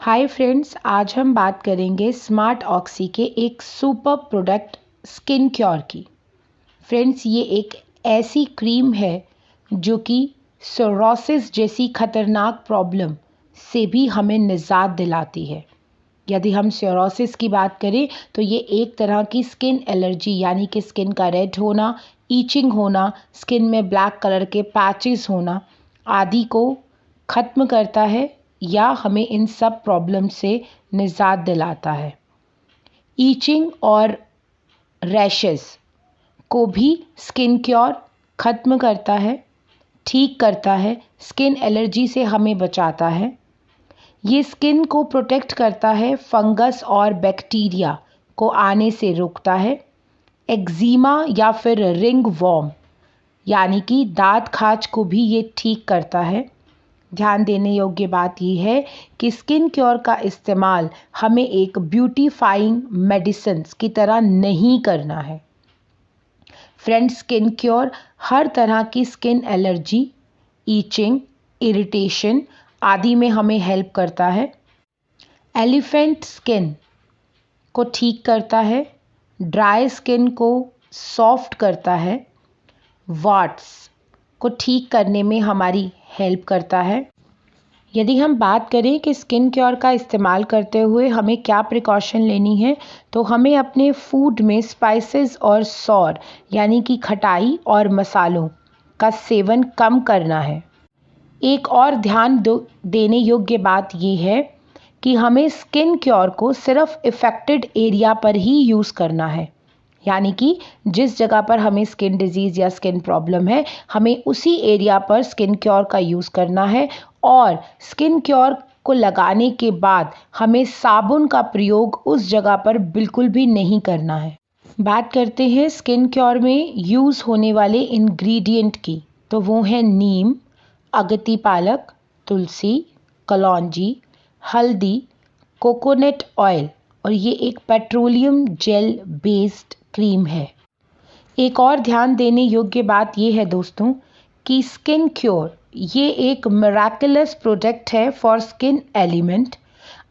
Hi friends, आज हम बात करेंगे स्मार्ट ऑक्सी के एक सुपर प्रोडक्ट स्किन क्योर की। फ्रेंड्स, ये एक ऐसी क्रीम है जो कि सोरोसिस जैसी खतरनाक प्रॉब्लम से भी हमें निजात दिलाती है। यदि हम सोरोसिस की बात करें तो ये एक तरह की स्किन एलर्जी यानी कि स्किन का रेड होना, ईचिंग होना, स्किन में ब्लैक कलर के पैचेस होना आदि को ख़त्म करता है या हमें इन सब प्रॉब्लम से निजात दिलाता है। ईचिंग और रैशेस को भी स्किन क्योर ख़त्म करता है, ठीक करता है, स्किन एलर्जी से हमें बचाता है। ये स्किन को प्रोटेक्ट करता है, फंगस और बैक्टीरिया को आने से रोकता है। एक्जिमा या फिर रिंग वॉर्म यानी कि दाँत खाज को भी ये ठीक करता है। ध्यान देने योग्य बात यह है कि स्किन क्योर का इस्तेमाल हमें एक ब्यूटीफाइंग मेडिसिन्स की तरह नहीं करना है। फ्रेंड्स, स्किन क्योर हर तरह की स्किन एलर्जी, ईचिंग, इरिटेशन आदि में हमें हेल्प करता है। एलिफेंट स्किन को ठीक करता है, ड्राई स्किन को सॉफ्ट करता है, वाट्स को ठीक करने में हमारी हेल्प करता है। यदि हम बात करें कि स्किन क्योर का इस्तेमाल करते हुए हमें क्या प्रिकॉशन लेनी है, तो हमें अपने फूड में स्पाइसेस और सौर यानी कि खटाई और मसालों का सेवन कम करना है। एक और ध्यान देने योग्य बात यह है कि हमें स्किन क्योर को सिर्फ इफ़ेक्टेड एरिया पर ही यूज़ करना है, यानी कि जिस जगह पर हमें स्किन डिजीज़ या स्किन प्रॉब्लम है, हमें उसी एरिया पर स्किन क्योर का यूज़ करना है। और स्किन क्योर को लगाने के बाद हमें साबुन का प्रयोग उस जगह पर बिल्कुल भी नहीं करना है। बात करते हैं स्किन क्योर में यूज़ होने वाले इंग्रेडिएंट की, तो वो हैं नीम, अगति पालक, तुलसी, कलौंजी, हल्दी, कोकोनट ऑयल, और ये एक पेट्रोलियम जेल बेस्ड क्रीम है। एक और ध्यान देने योग्य बात ये है दोस्तों कि स्किन क्योर ये एक मिराकुलस प्रोडक्ट है फॉर स्किन एलिमेंट।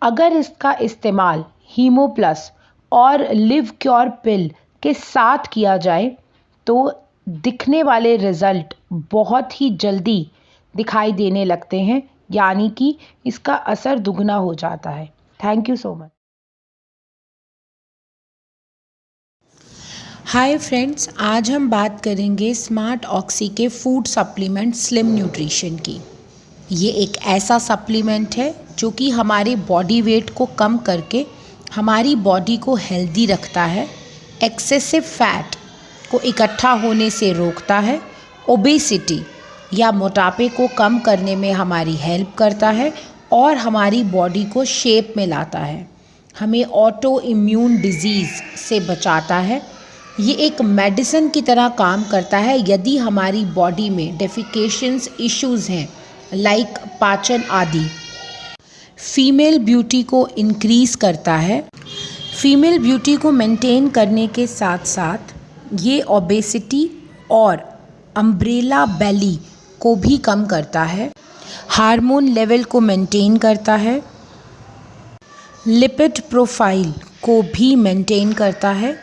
अगर इसका इस्तेमाल हीमो प्लस और लिव क्योर पिल के साथ किया जाए तो दिखने वाले रिजल्ट बहुत ही जल्दी दिखाई देने लगते हैं, यानी कि इसका असर दुगना हो जाता है। Thank you so much. Hi friends, आज हम बात करेंगे स्मार्ट ऑक्सी के फूड सप्लीमेंट स्लिम न्यूट्रिशन की। ये एक ऐसा सप्लीमेंट है जो कि हमारे बॉडी वेट को कम करके हमारी बॉडी को हेल्दी रखता है, एक्सेसिव फैट को इकट्ठा होने से रोकता है, ओबेसिटी या मोटापे को कम करने में हमारी हेल्प करता है और हमारी बॉडी को शेप में लाता है, हमें ऑटो इम्यून डिजीज़ से बचाता है। ये एक मेडिसिन की तरह काम करता है यदि हमारी बॉडी में डेफिकेशंस इश्यूज़ हैं लाइक पाचन आदि। फीमेल ब्यूटी को इंक्रीज़ करता है। फीमेल ब्यूटी को मेंटेन करने के साथ साथ ये ओबेसिटी और अम्ब्रेला बेली को भी कम करता है। हार्मोन लेवल को मेंटेन करता है। लिपिड प्रोफाइल को भी मेंटेन करता है।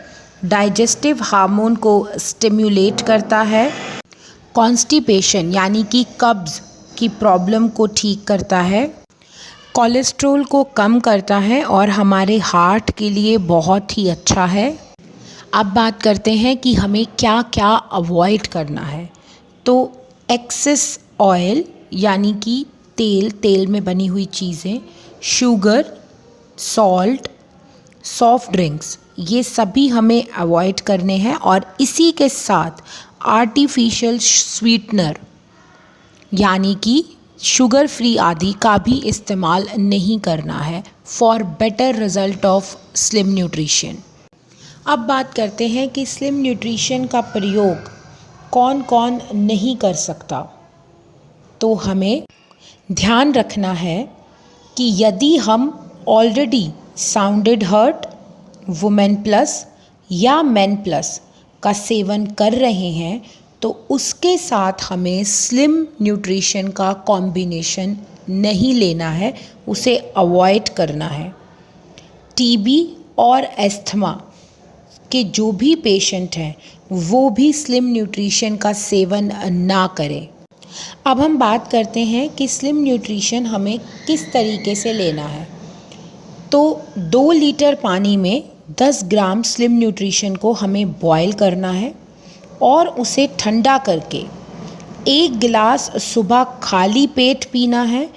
डाइजेस्टिव हार्मोन को स्टिम्युलेट करता है। कॉन्स्टिपेशन यानी कि कब्ज़ की प्रॉब्लम को ठीक करता है। कोलेस्ट्रॉल को कम करता है और हमारे हार्ट के लिए बहुत ही अच्छा है। अब बात करते हैं कि हमें क्या क्या अवॉइड करना है। तो एक्सेस ऑयल यानी कि तेल में बनी हुई चीज़ें, शुगर, सॉल्ट, सॉफ्ट ड्रिंक्स, ये सभी हमें अवॉइड करने हैं। और इसी के साथ आर्टिफिशियल स्वीटनर यानी कि शुगर फ्री आदि का भी इस्तेमाल नहीं करना है for better result of slim nutrition. अब बात करते हैं कि स्लिम न्यूट्रिशन का प्रयोग कौन कौन नहीं कर सकता। तो हमें ध्यान रखना है कि यदि हम already sounded hurt, women plus या मेन प्लस का सेवन कर रहे हैं तो उसके साथ हमें स्लिम न्यूट्रिशन का कॉम्बिनेशन नहीं लेना है, उसे अवॉइड करना है। टीबी और एस्थमा के जो भी पेशेंट हैं वो भी स्लिम न्यूट्रिशन का सेवन ना करें। अब हम बात करते हैं कि स्लिम न्यूट्रिशन हमें किस तरीके से लेना है। तो 2 लीटर पानी में 10 ग्राम स्लिम न्यूट्रिशन को हमें बॉयल करना है और उसे ठंडा करके 1 गिलास सुबह खाली पेट पीना है।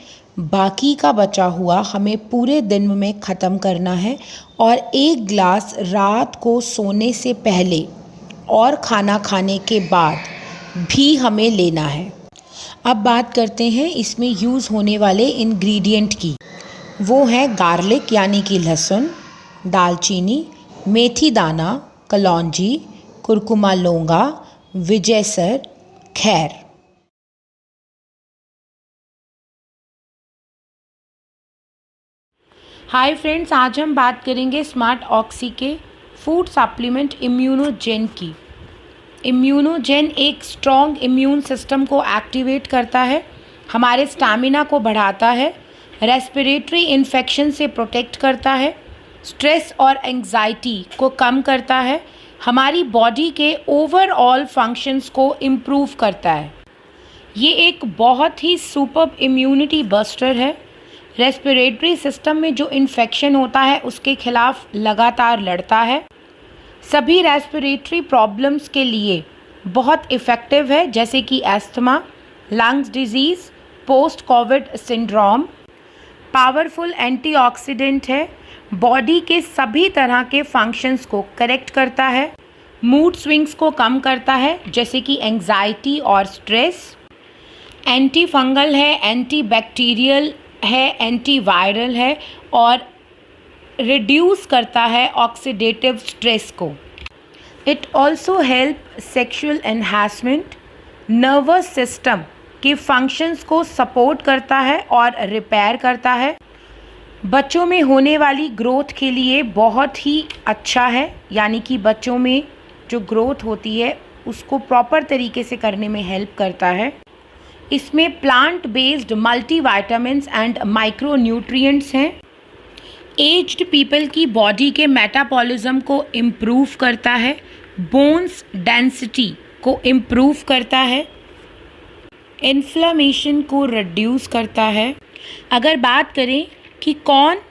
बाकी का बचा हुआ हमें पूरे दिन में ख़त्म करना है और 1 गिलास रात को सोने से पहले और खाना खाने के बाद भी हमें लेना है। अब बात करते हैं इसमें यूज़ होने वाले इंग्रेडिएंट की। वो है गार्लिक यानी कि लहसुन, दालचीनी, मेथी दाना, कलौंजी, कुरकुमा लौंगा, विजयसर, खैर। हाय फ्रेंड्स, आज हम बात करेंगे स्मार्ट ऑक्सी के फूड सप्लीमेंट इम्यूनोजेन की। इम्यूनोजेन एक स्ट्रॉन्ग इम्यून सिस्टम को एक्टिवेट करता है, हमारे स्टैमिना को बढ़ाता है, रेस्पिरेटरी इन्फेक्शन से प्रोटेक्ट करता है, स्ट्रेस और एंग्जाइटी को कम करता है, हमारी बॉडी के ओवरऑल फंक्शंस को इम्प्रूव करता है। ये एक बहुत ही सुपर्ब इम्यूनिटी बस्टर है। रेस्पिरेटरी सिस्टम में जो इन्फेक्शन होता है उसके खिलाफ लगातार लड़ता है। सभी रेस्पिरेटरी प्रॉब्लम्स के लिए बहुत इफ़ेक्टिव है, जैसे कि asthma, lungs disease, post Covid syndrome. Powerful antioxidant है, बॉडी के सभी तरह के फंक्शंस को करेक्ट करता है, मूड स्विंग्स को कम करता है जैसे कि एंग्जाइटी और स्ट्रेस। एंटी फंगल है, एंटी बैक्टीरियल है, एंटीवायरल है और रिड्यूस करता है ऑक्सीडेटिव स्ट्रेस को। It also help sexual enhancement, nervous system के फंक्शंस को सपोर्ट करता है और रिपेयर करता है। बच्चों में होने वाली ग्रोथ के लिए बहुत ही अच्छा है, यानी कि बच्चों में जो ग्रोथ होती है उसको प्रॉपर तरीके से करने में हेल्प करता है। इसमें plant based multivitamins and micro nutrients हैं। एज्ड पीपल की बॉडी के मेटाबॉलिज्म को इम्प्रूव करता है, बोन्स डेंसिटी को इम्प्रूव करता है, इन्फ्लेमेशन को रिड्यूस करता है। अगर बात करें कि कौन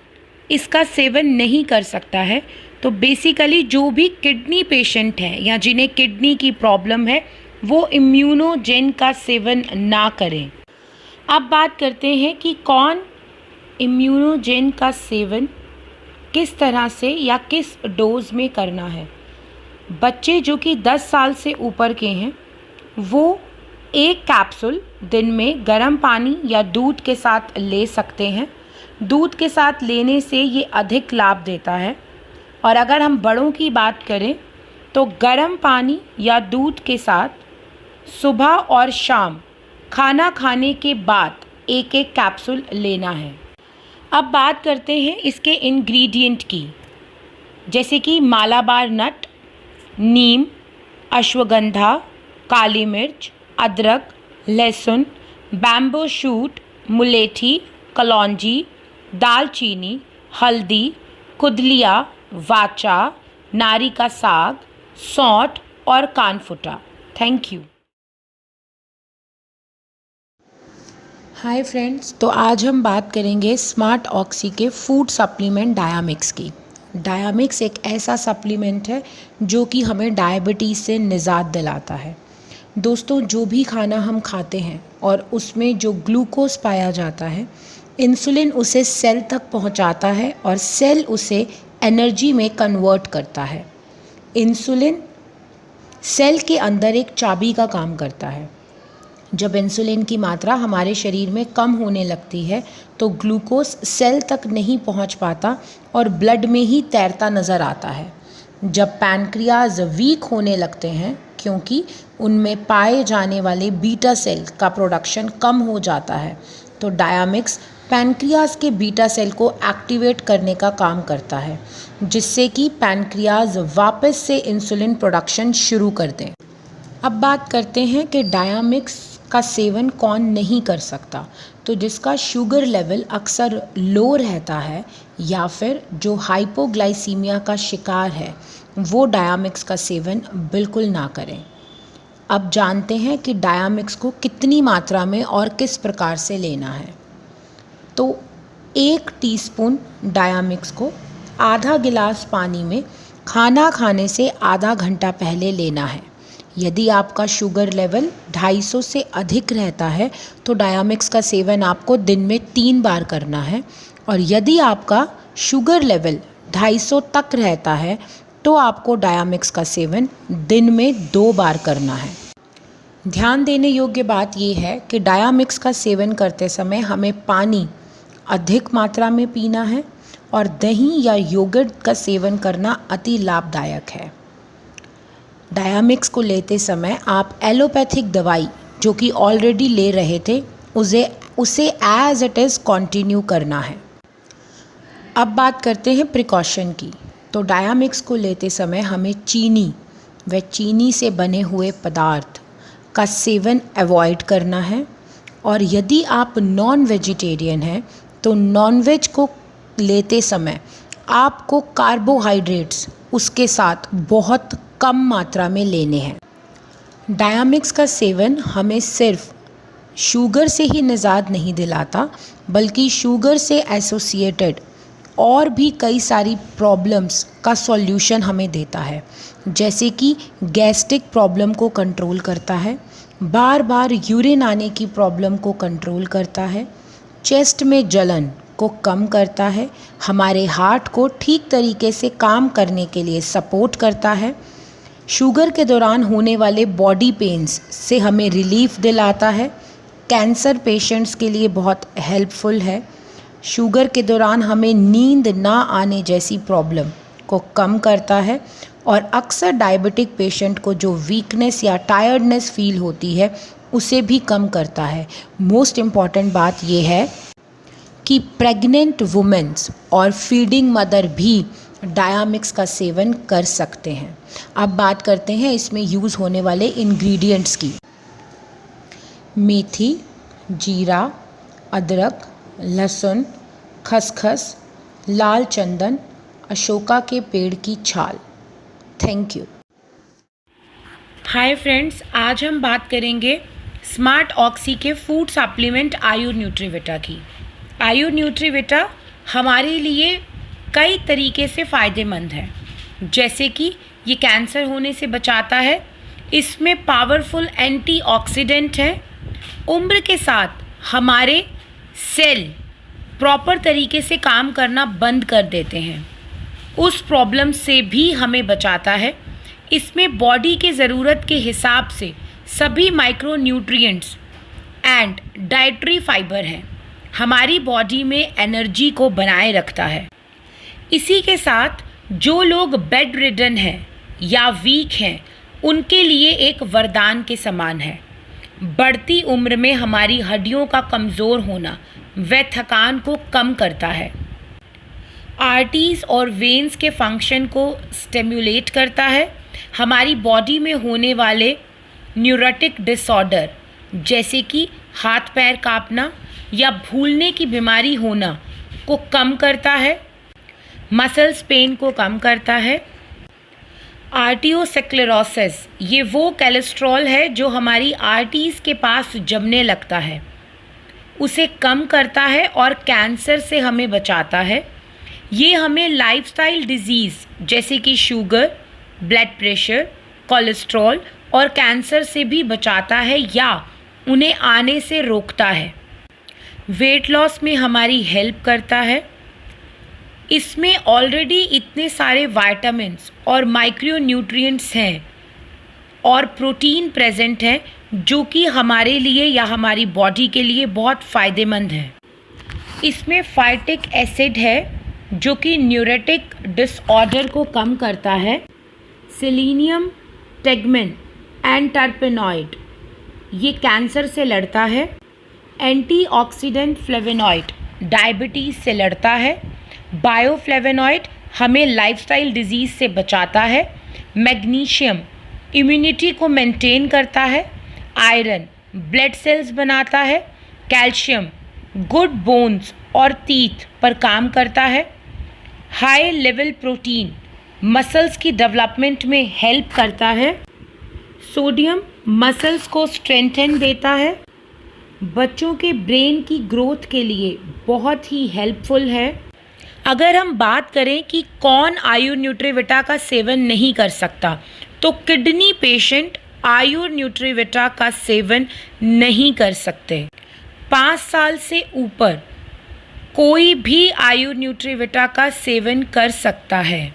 इसका सेवन नहीं कर सकता है, तो बेसिकली जो भी किडनी पेशेंट है या जिन्हें किडनी की प्रॉब्लम है वो इम्यूनोजेन का सेवन ना करें। अब बात करते हैं कि कौन इम्यूनोजेन का सेवन किस तरह से या किस डोज में करना है। बच्चे जो कि 10 साल से ऊपर के हैं वो 1 कैप्सूल दिन में गर्म पानी या दूध के साथ ले सकते हैं। दूध के साथ लेने से ये अधिक लाभ देता है। और अगर हम बड़ों की बात करें तो गर्म पानी या दूध के साथ सुबह और शाम खाना खाने के बाद 1-1 कैप्सूल लेना है। अब बात करते हैं इसके इंग्रेडिएंट की, जैसे कि मालाबार नट, नीम, अश्वगंधा, काली मिर्च, अदरक, लहसुन, बैम्बू शूट, मुलेठी, कलौंजी, दालचीनी, हल्दी, कुदलिया, वाचा, नारी का साग, सौंठ और कानफुटा। Thank you. हाय फ्रेंड्स, तो आज हम बात करेंगे स्मार्ट ऑक्सी के फूड सप्लीमेंट डायामिक्स की। डायामिक्स एक ऐसा सप्लीमेंट है जो कि हमें डायबिटीज़ से निजात दिलाता है। दोस्तों, जो भी खाना हम खाते हैं और उसमें जो ग्लूकोज पाया जाता है, इंसुलिन उसे सेल तक पहुंचाता है और सेल उसे एनर्जी में कन्वर्ट करता है। इंसुलिन सेल के अंदर एक चाबी का काम करता है। जब इंसुलिन की मात्रा हमारे शरीर में कम होने लगती है तो ग्लूकोज सेल तक नहीं पहुंच पाता और ब्लड में ही तैरता नज़र आता है। जब पैनक्रियाज वीक होने लगते हैं क्योंकि उनमें पाए जाने वाले बीटा सेल का प्रोडक्शन कम हो जाता है, तो डायामिक्स पैनक्रियाज के बीटा सेल को एक्टिवेट करने का काम करता है, जिससे कि पैनक्रियाज वापस से इंसुलिन प्रोडक्शन शुरू कर दें। अब बात करते हैं कि डायामिक्स का सेवन कौन नहीं कर सकता? तो जिसका शुगर लेवल अक्सर लो रहता है या फिर जो हाइपोग्लाइसीमिया का शिकार है, वो डायामिक्स का सेवन बिल्कुल ना करें। अब जानते हैं कि डायामिक्स को कितनी मात्रा में और किस प्रकार से लेना है। तो 1 टीस्पून डायामिक्स को आधा गिलास पानी में खाना खाने से आधा घंटा पहले लेना है। यदि आपका शुगर लेवल 250 से अधिक रहता है तो डायामिक्स का सेवन आपको दिन में 3 बार करना है, और यदि आपका शुगर लेवल 250 तक रहता है तो आपको डायामिक्स का सेवन दिन में 2 बार करना है। ध्यान देने योग्य बात यह है कि डायामिक्स का सेवन करते समय हमें पानी अधिक मात्रा में पीना है और दही या योगर्ट का सेवन करना अति लाभदायक है। डायामिक्स को लेते समय आप एलोपैथिक दवाई जो कि ऑलरेडी ले रहे थे उसे एज इट इज़ कंटिन्यू करना है। अब बात करते हैं प्रिकॉशन की। तो डायामिक्स को लेते समय हमें चीनी व चीनी से बने हुए पदार्थ का सेवन अवॉइड करना है, और यदि आप नॉन वेजिटेरियन हैं तो नॉनवेज को लेते समय आपको कार्बोहाइड्रेट्स उसके साथ बहुत कम मात्रा में लेने हैं। डायामिक्स का सेवन हमें सिर्फ शुगर से ही निजात नहीं दिलाता, बल्कि शुगर से एसोसिएटेड और भी कई सारी प्रॉब्लम्स का सॉल्यूशन हमें देता है, जैसे कि गैस्ट्रिक प्रॉब्लम को कंट्रोल करता है, बार बार यूरिन आने की प्रॉब्लम को कंट्रोल करता है, चेस्ट में जलन को कम करता है, हमारे हार्ट को ठीक तरीके से काम करने के लिए सपोर्ट करता है, शुगर के दौरान होने वाले बॉडी पेन्स से हमें रिलीफ दिलाता है, कैंसर पेशेंट्स के लिए बहुत हेल्पफुल है, शुगर के दौरान हमें नींद ना आने जैसी प्रॉब्लम को कम करता है, और अक्सर डायबिटिक पेशेंट को जो वीकनेस या टायर्डनेस फील होती है उसे भी कम करता है। मोस्ट इम्पॉर्टेंट बात यह है कि प्रेग्नेंट वुमेन्स और फीडिंग मदर भी डायामिक्स का सेवन कर सकते हैं। अब बात करते हैं इसमें यूज़ होने वाले इंग्रेडिएंट्स की। मेथी, जीरा, अदरक, लहसुन, खसखस, लाल चंदन, अशोका के पेड़ की छाल। Thank you. हाय फ्रेंड्स, आज हम बात करेंगे स्मार्ट ऑक्सी के फूड सप्लीमेंट आयुर न्यूट्रीविटा की। आयुर न्यूट्रीविटा हमारे लिए कई तरीके से फ़ायदेमंद है, जैसे कि ये कैंसर होने से बचाता है, इसमें पावरफुल एंटीऑक्सीडेंट है, उम्र के साथ हमारे सेल प्रॉपर तरीके से काम करना बंद कर देते हैं, उस प्रॉब्लम से भी हमें बचाता है। इसमें बॉडी के ज़रूरत के हिसाब से सभी micro nutrients and dietary fibre हैं, हमारी बॉडी में एनर्जी को बनाए रखता है। इसी के साथ जो लोग बेड रिडन हैं या वीक हैं उनके लिए एक वरदान के समान है। बढ़ती उम्र में हमारी हड्डियों का कमज़ोर होना व थकान को कम करता है, आर्टरीज और वेन्स के फंक्शन को स्टिमुलेट करता है, हमारी बॉडी में होने वाले न्यूरोटिक डिसऑर्डर जैसे कि हाथ पैर कांपना या भूलने की बीमारी होना को कम करता है, मसल्स पेन को कम करता है। आर्टियोस्क्लेरोसिस ये वो कोलेस्ट्रॉल है जो हमारी आर्टरीज के पास जमने लगता है, उसे कम करता है और कैंसर से हमें बचाता है। ये हमें लाइफस्टाइल डिजीज़ जैसे कि शुगर, ब्लड प्रेशर, कोलेस्ट्रॉल और कैंसर से भी बचाता है या उन्हें आने से रोकता है। वेट लॉस में हमारी हेल्प करता है। इसमें ऑलरेडी इतने सारे विटामिन्स और माइक्रो न्यूट्रिएंट्स हैं और प्रोटीन प्रेजेंट है जो कि हमारे लिए या हमारी बॉडी के लिए बहुत फ़ायदेमंद है। इसमें फाइटिक एसिड है जो कि न्यूरोटिक डिसऑर्डर को कम करता है। सेलेनियम, टेगमिन एंड टर्पेनॉइड ये कैंसर से लड़ता है। एंटीऑक्सीडेंट फ्लेवोनॉइड डायबिटीज़ से लड़ता है। बायोफ्लेवोनॉइड हमें लाइफस्टाइल डिजीज़ से बचाता है। मैग्नीशियम इम्यूनिटी को मेंटेन करता है। आयरन ब्लड सेल्स बनाता है। कैल्शियम गुड बोन्स और टीथ पर काम करता है। हाई लेवल प्रोटीन मसल्स की डेवलपमेंट में हेल्प करता है। सोडियम मसल्स को स्ट्रेंथन देता है। बच्चों के ब्रेन की ग्रोथ के लिए बहुत ही हेल्पफुल है। अगर हम बात करें कि कौन आयुर न्यूट्रीविटा का सेवन नहीं कर सकता, तो किडनी पेशेंट आयुर न्यूट्रीविटा का सेवन नहीं कर सकते। 5 साल से ऊपर कोई भी आयुर न्यूट्रीविटा का सेवन कर सकता है।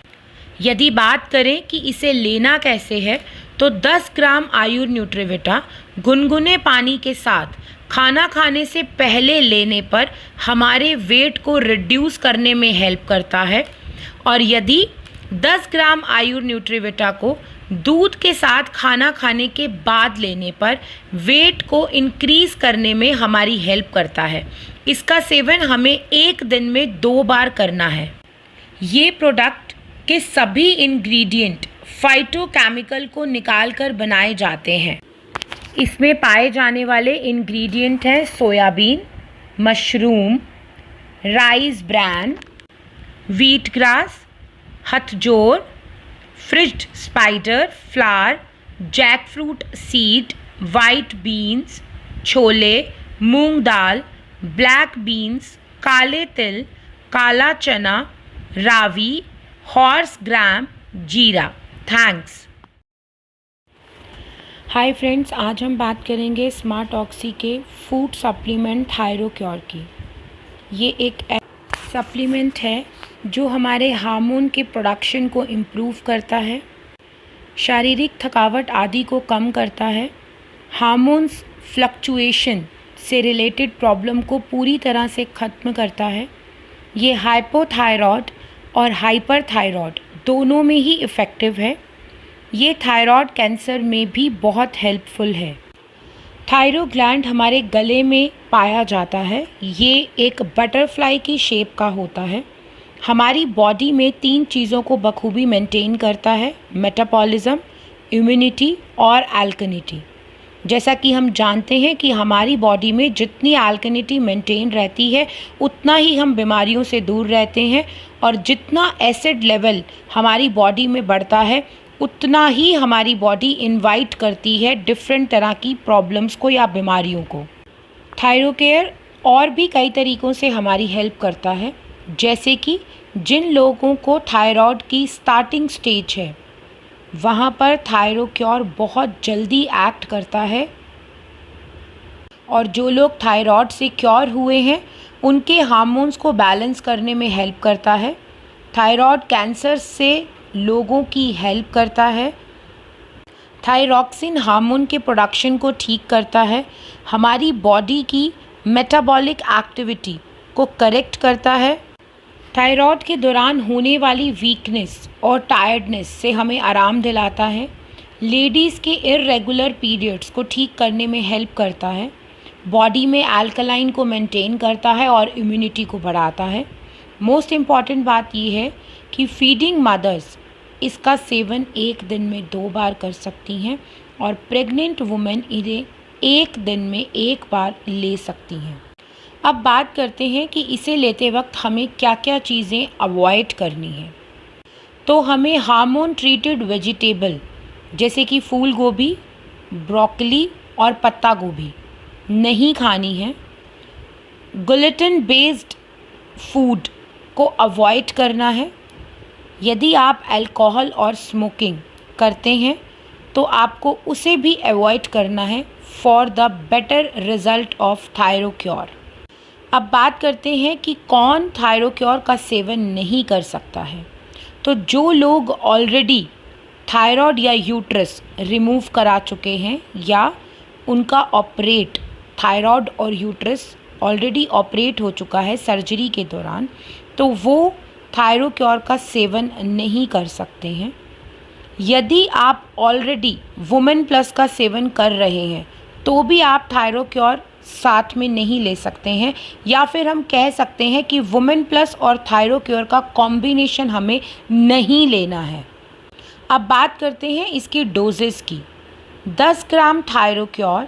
यदि बात करें कि इसे लेना कैसे है, तो 10 ग्राम आयुर न्यूट्रीविटा गुनगुने पानी के साथ खाना खाने से पहले लेने पर हमारे वेट को रिड्यूस करने में हेल्प करता है। और यदि 10 ग्राम आयुर न्यूट्रीविटा को दूध के साथ खाना खाने के बाद लेने पर वेट को इंक्रीज करने में हमारी हेल्प करता है। इसका सेवन हमें एक दिन में 2 बार करना है। ये प्रोडक्ट के सभी इंग्रेडिएंट फाइटोकेमिकल को निकालकर बनाए जाते हैं। इसमें पाए जाने वाले इंग्रेडिएंट हैं soybean, mushroom, rice bran, wheat grass, हथजोर, फ्रिज्ड spider flower, jackfruit seed, white beans, छोले, मूंग दाल, ब्लैक बीन्स, काले तिल, काला चना, रावी, हॉर्स ग्राम, जीरा। थैंक्स। हाय फ्रेंड्स, आज हम बात करेंगे स्मार्ट ऑक्सी के फूड सप्लीमेंट थायरोक्योर की। ये एक सप्लीमेंट है जो हमारे हार्मोन के प्रोडक्शन को इम्प्रूव करता है, शारीरिक थकावट आदि को कम करता है, हार्मोन्स फ्लक्चुएशन से रिलेटेड प्रॉब्लम को पूरी तरह से ख़त्म करता है। ये हाइपोथायरॉयड और हाइपरथायरॉयड दोनों में ही इफ़ेक्टिव है। ये थायराइड कैंसर में भी बहुत हेल्पफुल है। थायरोइड ग्लैंड हमारे गले में पाया जाता है। ये एक बटरफ्लाई की शेप का होता है। हमारी बॉडी में 3 चीज़ों को बखूबी मेंटेन करता है: मेटाबॉलिज्म, इम्यूनिटी और अल्कलिनिटी। जैसा कि हम जानते हैं कि हमारी बॉडी में जितनी अल्कलिनिटी मेंटेन रहती है उतना ही हम बीमारियों से दूर रहते हैं, और जितना एसिड लेवल हमारी बॉडी में बढ़ता है उतना ही हमारी बॉडी इनवाइट करती है डिफरेंट तरह की प्रॉब्लम्स को या बीमारियों को। थायरोकेयर और भी कई तरीक़ों से हमारी हेल्प करता है, जैसे कि जिन लोगों को थायराइड की स्टार्टिंग स्टेज है वहाँ पर थायरोक्योर बहुत जल्दी एक्ट करता है, और जो लोग थायराइड से क्योर हुए हैं उनके हार्मोन्स को बैलेंस करने में हेल्प करता है। थायराइड कैंसर से लोगों की हेल्प करता है। थायरॉक्सिन हार्मोन के प्रोडक्शन को ठीक करता है, हमारी बॉडी की मेटाबॉलिक एक्टिविटी को करेक्ट करता है। थायराइड के दौरान होने वाली वीकनेस और टायर्डनेस से हमें आराम दिलाता है। लेडीज़ के इर्रेगुलर पीरियड्स को ठीक करने में हेल्प करता है। बॉडी में अल्कलाइन को मेंटेन करता है और इम्यूनिटी को बढ़ाता है। मोस्ट इम्पॉर्टेंट बात यह है कि फीडिंग मदर्स इसका सेवन एक दिन में 2 बार कर सकती हैं, और प्रेग्नेंट वुमेन इन्हें एक दिन में 1 बार ले सकती हैं। अब बात करते हैं कि इसे लेते वक्त हमें क्या क्या चीज़ें अवॉइड करनी है। तो हमें हार्मोन ट्रीटेड वेजिटेबल जैसे कि फूल गोभी, ब्रोकली और पत्ता गोभी नहीं खानी है। ग्लूटेन बेस्ड फूड को अवॉइड करना है। यदि आप अल्कोहल और स्मोकिंग करते हैं तो आपको उसे भी अवॉइड करना है for the better result of Thyrocure. अब बात करते हैं कि कौन थायरोक्योर का सेवन नहीं कर सकता है। तो जो लोग ऑलरेडी थायराइड या यूट्रस रिमूव करा चुके हैं, या उनका ऑपरेट थायराइड और यूट्रस ऑलरेडी ऑपरेट हो चुका है सर्जरी के दौरान, तो वो थायरोक्योर का सेवन नहीं कर सकते हैं। यदि आप ऑलरेडी वुमेन प्लस का सेवन कर रहे हैं तो भी आप थायरोक्योर साथ में नहीं ले सकते हैं, या फिर हम कह सकते हैं कि वुमेन प्लस और थायरोक्योर का कॉम्बिनेशन हमें नहीं लेना है। अब बात करते हैं इसकी डोजेस की। 10 ग्राम थायरोक्योर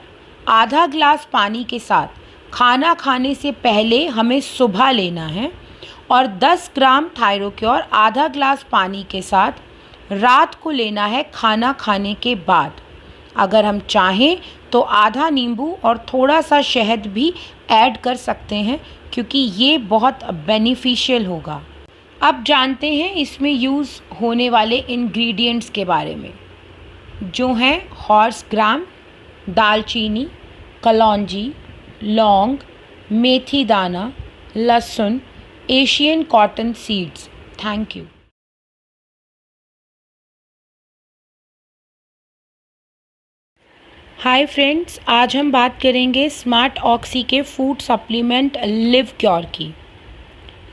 आधा ग्लास पानी के साथ खाना खाने से पहले हमें सुबह लेना है और 10 ग्राम थायरोक्योर आधा ग्लास पानी के साथ रात को लेना है खाना खाने के बाद। अगर हम चाहें तो आधा नींबू और थोड़ा सा शहद भी ऐड कर सकते हैं क्योंकि ये बहुत बेनिफिशियल होगा। अब जानते हैं इसमें यूज़ होने वाले इंग्रेडिएंट्स के बारे में, जो हैं हॉर्स ग्राम, दालचीनी, कलौंजी, लौंग, मेथी दाना, लहसुन, Asian cotton seeds. Thank you. Hi friends, आज हम बात करेंगे स्मार्ट ऑक्सी के फूड सप्लीमेंट लिव क्योर की।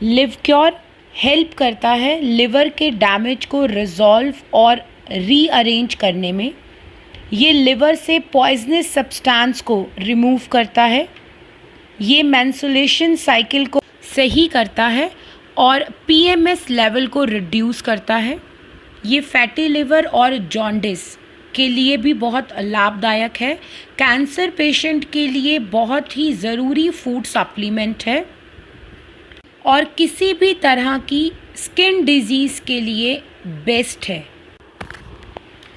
लिव क्योर हेल्प करता है लिवर के डैमेज को रिजॉल्व और रीअरेंज करने में। ये लिवर से पॉइजनस सब्सटेंस को रिमूव करता है, ये मेंस्ट्रुएशन साइकिल को सही करता है और पीएमएस लेवल को रिड्यूस करता है। ये फैटी लिवर और जॉन्डिस के लिए भी बहुत लाभदायक है। कैंसर पेशेंट के लिए बहुत ही ज़रूरी फूड सप्लीमेंट है और किसी भी तरह की स्किन डिजीज़ के लिए बेस्ट है।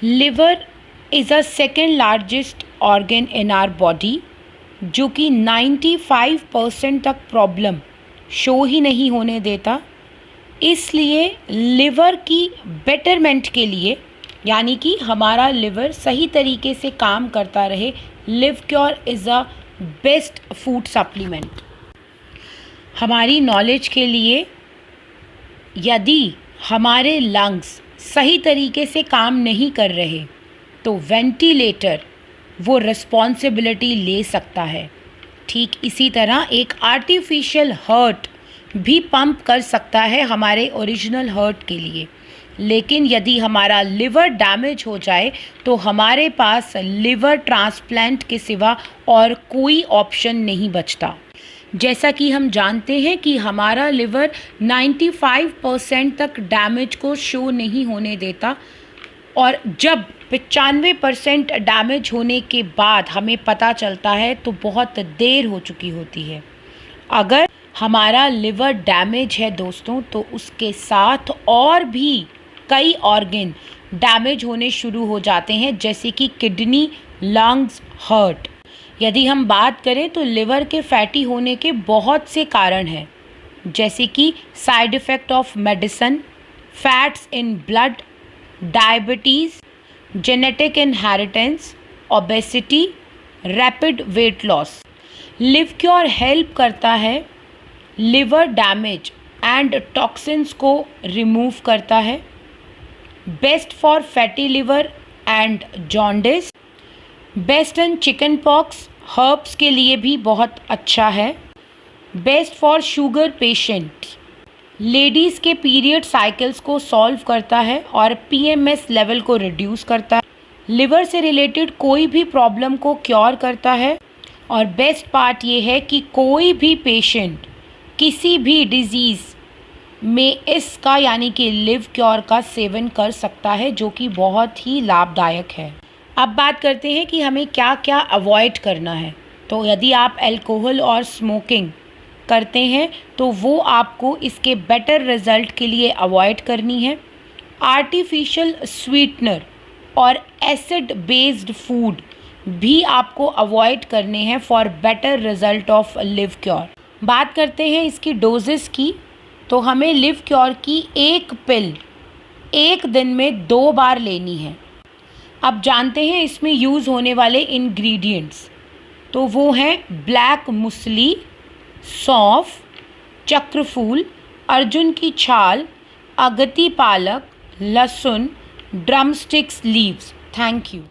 Liver is a second largest organ in our body, जो कि 95% तक प्रॉब्लम शो ही नहीं होने देता। इसलिए लिवर की बेटरमेंट के लिए, यानी कि हमारा लिवर सही तरीके से काम करता रहे, live cure is a best food supplement. हमारी नॉलेज के लिए, यदि हमारे लंग्स सही तरीके से काम नहीं कर रहे तो वेंटिलेटर वो रिस्पॉन्सिबिलिटी ले सकता है। ठीक इसी तरह एक आर्टिफिशियल हार्ट भी पंप कर सकता है हमारे ओरिजिनल हार्ट के लिए। लेकिन यदि हमारा लिवर डैमेज हो जाए तो हमारे पास लिवर ट्रांसप्लांट के सिवा और कोई ऑप्शन नहीं बचता। जैसा कि हम जानते हैं कि हमारा लिवर 95% तक डैमेज को शो नहीं होने देता और जब 95% डैमेज होने के बाद हमें पता चलता है तो बहुत देर हो चुकी होती है। अगर हमारा लिवर डैमेज है दोस्तों, तो उसके साथ और भी कई ऑर्गन डैमेज होने शुरू हो जाते हैं, जैसे कि किडनी, लंग्स, हार्ट। यदि हम बात करें तो लिवर के फैटी होने के बहुत से कारण हैं, जैसे कि side effect of medicine, fats in blood, diabetes, genetic inheritance, obesity, rapid weight loss. Live cure help करता है लिवर डैमेज एंड टॉक्सिन्स को रिमूव करता है। Best for fatty liver and jaundice, best in chicken pox, herbs के लिए भी बहुत अच्छा है। Best for sugar patient, ladies के पीरियड साइकिल्स को सॉल्व करता है और पीएमएस लेवल को रिड्यूस करता है। लिवर से रिलेटेड कोई भी प्रॉब्लम को क्योर करता है और बेस्ट पार्ट ये है कि कोई भी पेशेंट किसी भी डिज़ीज़ में इसका, यानी कि लिव क्योर का सेवन कर सकता है, जो कि बहुत ही लाभदायक है। अब बात करते हैं कि हमें क्या क्या अवॉइड करना है। तो यदि आप अल्कोहल और स्मोकिंग करते हैं तो वो आपको इसके बेटर रिजल्ट के लिए अवॉइड करनी है। आर्टिफिशियल स्वीटनर और एसिड बेस्ड फूड भी आपको अवॉइड करने हैं for better result of live cure. बात करते हैं इसकी डोजेस की। तो हमें लिव क्योर की एक पिल एक दिन में 2 बार लेनी है। अब जानते हैं इसमें यूज़ होने वाले इंग्रेडिएंट्स। तो वो हैं ब्लैक मुसली, सौंफ, चक्रफूल, अर्जुन की छाल, अगति पालक, लहसुन, ड्रमस्टिक्स लीव्स। Thank you.